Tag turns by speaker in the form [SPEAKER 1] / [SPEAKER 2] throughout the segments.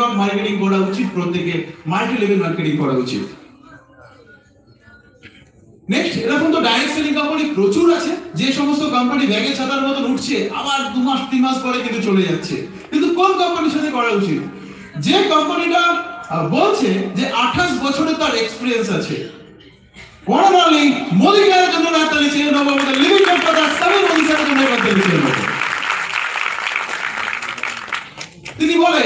[SPEAKER 1] Network marketing করা উচিত, প্রত্যেকে মাল্টি লেভেল মার্কেটিং করা উচিত। নেক্সট, এরকম তো ডাইরেক্ট সেলিং কোম্পানি প্রচুর আছে, যে সমস্ত কোম্পানি ব্যাগে ছাতার মতন উঠছে আবার 2 মাস 3 মাস পরে কিন্তু চলে যাচ্ছে। কিন্তু কোন কোম্পানির সাথে করা উচিত? যে কোম্পানিটা বলছে যে 28 বছরের তার এক্সপেরিয়েন্স আছে। ওয়ান অ্যান্ড অনলি মোদি কেয়ারের জন্য হাততালি চেয়ে নেব, আমাদের লিমিটেড কথা সামির মোদি স্যারের জন্য হাততালি চেয়ে নেব। তিনি বলে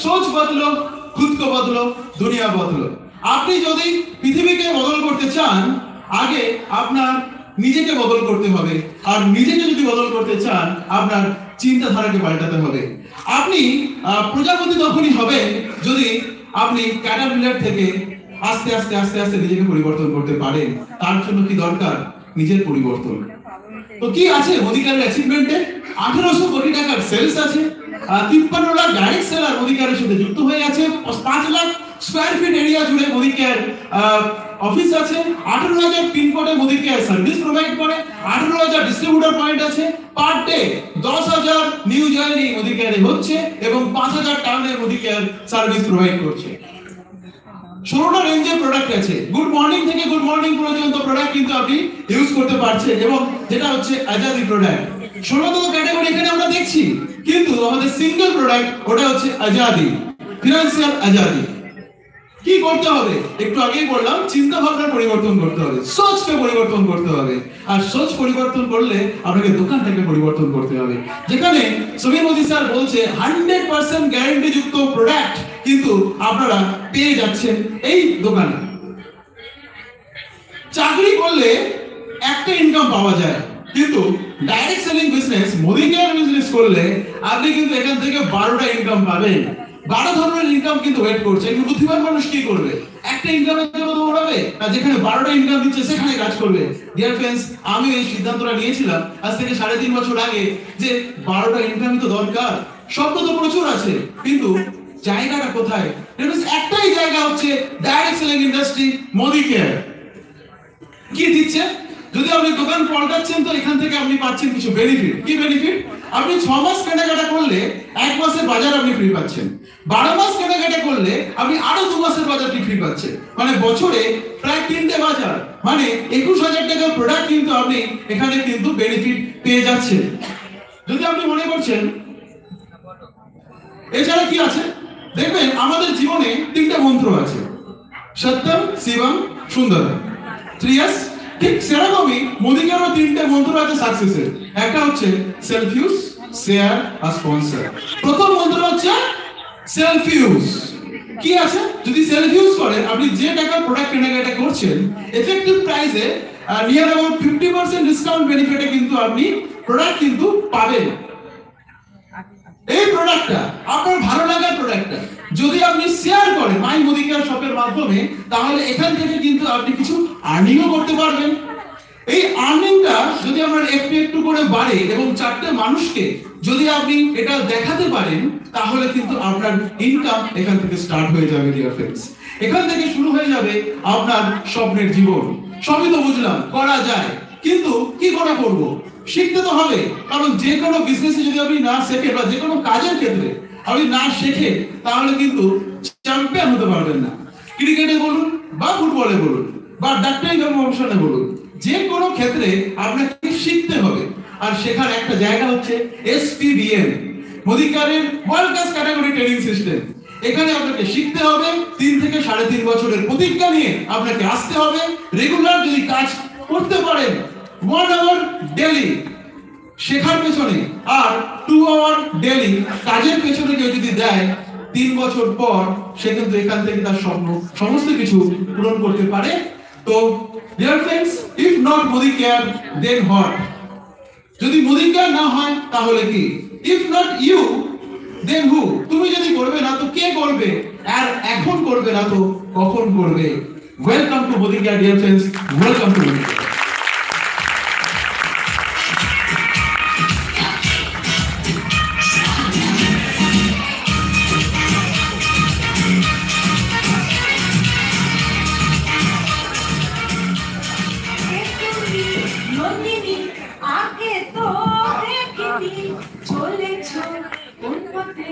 [SPEAKER 1] সোচ বদলো, খুদ কো বদলো, দুনিয়া বদলো। আপনি যদি পৃথিবীকে বদল করতে চান, আগে আপনার নিজেকে বদল করতে হবে, আর নিজেকে যদি বদল করতে চান আপনার চিন্তাধারাকে পাল্টাতে হবে। আপনি প্রজাপতি তখনই হবে যদি আপনি ক্যাটারপিলার থেকে আস্তে আস্তে আস্তে আস্তে নিজেকে পরিবর্তন করতে পারেন। তার জন্য কি দরকার? নিজের পরিবর্তন। তো কি আছে মোদি কেয়ারের অ্যাচিভমেন্টে? 1800 কোটি টাকার সেলস আছে, 53 লাখ ডাইরেক্ট সেলার মোদি কেয়ারের সাথে যুক্ত হয়ে আছে, 5 লাখ স্কয়ার ফিট এরিয়া জুড়ে মোদি কেয়ার অফিস আছে, 18,000 পিনকোডে মোদি কেয়ার সার্ভিস প্রোভাইড করে, 18,000 ডিস্ট্রিবিউটর পয়েন্ট আছে, per day 10,000 new joining Modi কেয়ারে হচ্ছে এবং 5,000 টাউনে মোদি কেয়ার সার্ভিস প্রোভাইড করছে। 16টা রেঞ্জের প্রোডাক্ট আছে, গুড মর্নিং থেকে গুড মর্নিং পর্যন্ত প্রোডাক্ট কিন্তু আপনি ইউজ করতে পারছেন, এবং যেটা হচ্ছে আজাদি প্রোডাক্ট। 16টা ক্যাটাগরি এখানে আমরা দেখছি, কিন্তু আমাদের সিঙ্গেল প্রোডাক্ট ওটা হচ্ছে আজাদি, ফিনান্সিয়াল আজাদি। কি করতে হবে? একটু আগেই বললাম, চিন্তা ভাবনার পরিবর্তন করতে হবে, সোচকে পরিবর্তন করতে হবে, আর সোচ পরিবর্তন করলে আপনাকে দোকানটাকে পরিবর্তন করতে হবে। যেখানে সমীর মোদি স্যার বলছে 100% গ্যারান্টি যুক্ত প্রোডাক্ট কিন্তু আপনারা পেয়ে যাচ্ছেন এই দোকানে। চাকরি করলে একটা ইনকাম পাওয়া যায়, কিন্তু direct selling business, Modi care business করলে আপনি কিন্তু এখান থেকে 12টা ইনকাম পাবেন। 12 ধরনের ইনকাম কিন্তু ওয়েট করছে। কিন্তু বুদ্ধিমান মানুষ কি করবে? একটা ইনকামের জন্য দৌড়াবে, না যেখানে 12টা ইনকাম দিচ্ছে সেখানে কাজ করবে। ডিয়ার ফ্রেন্ডস, আমি এই সিদ্ধান্তটা নিয়েছিলাম আজ থেকে 3.5 বছর আগে, যে 12টা ইনকামই তো দরকার। শব্দ তো প্রচুর আছে, কিন্তু জায়গাটা কোথায়? একটাই জায়গা হচ্ছে direct selling industry, Modi care. কি দিচ্ছে? যদি আপনি দোকান পাল্টাচ্ছেন তো এখান থেকে আপনি পাচ্ছেন কিছু বেনিফিট। কি বেনিফিট? আপনি 6 মাস কেনাকাটা করলে 1 মাসের বাজার আপনি ফ্রি পাচ্ছেন। 12 মাস কেনাকাটা করলে আপনি আরো 2 মাসের বাজারটি ফ্রি পাচ্ছেন। মানে বছরে প্রায় 3টে বাজার, মানে 21,000 টাকার প্রোডাক্ট কিন্তু আপনি এখানে কিন্তু বেনিফিট পেয়ে যাচ্ছেন। যদি আপনি মনে করছেন এছাড়া কি আছে, দেখবেন আমাদের জীবনে 3টে মন্ত্র আছে, সত্যম, শিবম, সুন্দরম, 3S। ঠিক সেরকমই মোদি কেয়ারও 3টে মন্ত্র আছে সাকসেসের। একটা হচ্ছে সেলফ ইউজ, শেয়ার আর স্পন্সর। প্রথম মন্ত্র হচ্ছে সেলফ ইউজ। কি আছে? যদি সেলফ ইউজ করেন, আপনি যে টাকা প্রোডাক্ট কেনাকাটা করছেন, এফেক্টিভ প্রাইসে নিয়ার অ্যাবাউট 50% ডিসকাউন্ট বেনিফিটে কিন্তু আপনি প্রোডাক্ট কিন্তু পাবেন। এই প্রোডাক্টটা আপনার ভালো লাগার প্রোডাক্টটা যদি আপনি শেয়ার করেন মাই মোদি কেয়ার শপের মাধ্যমে, তাহলে এখান থেকে কিন্তু আপনি কিছু আর্নিংও করতে পারবেন। এই আর্নিংটা যদি আপনার একটু একটু করে বাড়ে এবং 4টে মানুষকে যদি আপনি এটা দেখাতে পারেন, তাহলে কিন্তু আপনার ইনকাম এখান থেকে স্টার্ট হয়ে যাবে। ডিয়ার ফ্রেন্ডস, এখান থেকে শুরু হয়ে যাবে আপনার স্বপ্নের জীবন। সবই তো বুঝলাম, করা যায়, কিন্তু কি করে করব? শিখতে তো হবে। কারণ যে কোনো বিজনেসে যদি আপনি না শেখেন, বা যে কোনো কাজের ক্ষেত্রে আপনি না শেখেন, তাহলে কিন্তু চ্যাম্পিয়ন হতে পারবেন না। ক্রিকেটে বলুন, বা ফুটবলে বলুন, বা ডাক্তারি প্রফেশনে বলুন, যে কোনো ক্ষেত্রে আপনাকে শিখতে হবে। আর শেখার একটা জায়গা হচ্ছে SPBM, মোদি কেয়ারের world class category training system. এখানে আপনাকে শিখতে হবে, 3 থেকে 3.5 বছরের প্রতিজ্ঞা নিয়ে আপনাকে আসতে হবে। রেগুলার যদি কাজ করতে পারেন 1 আওয়ার ডেইলি শেখার পেছনে, আর 2 আওয়ার ডেইলি কাজের পেছনে কেউ যদি দেয়, 3 বছর পর সে কিন্তু এখান থেকে তার স্বপ্ন সমস্ত কিছু পূরণ করতে পারে। তো dear friends, if not Modi care then what? যদি মোদি কেয়ার না হয় তাহলে কি? If not you then who? তুমি যদি করবে না তো কে করবে? আর এখন করবে না তো কখন করবে? Welcome to Modi care dear friends, welcome to Modi care.
[SPEAKER 2] চলেছ কোন পথে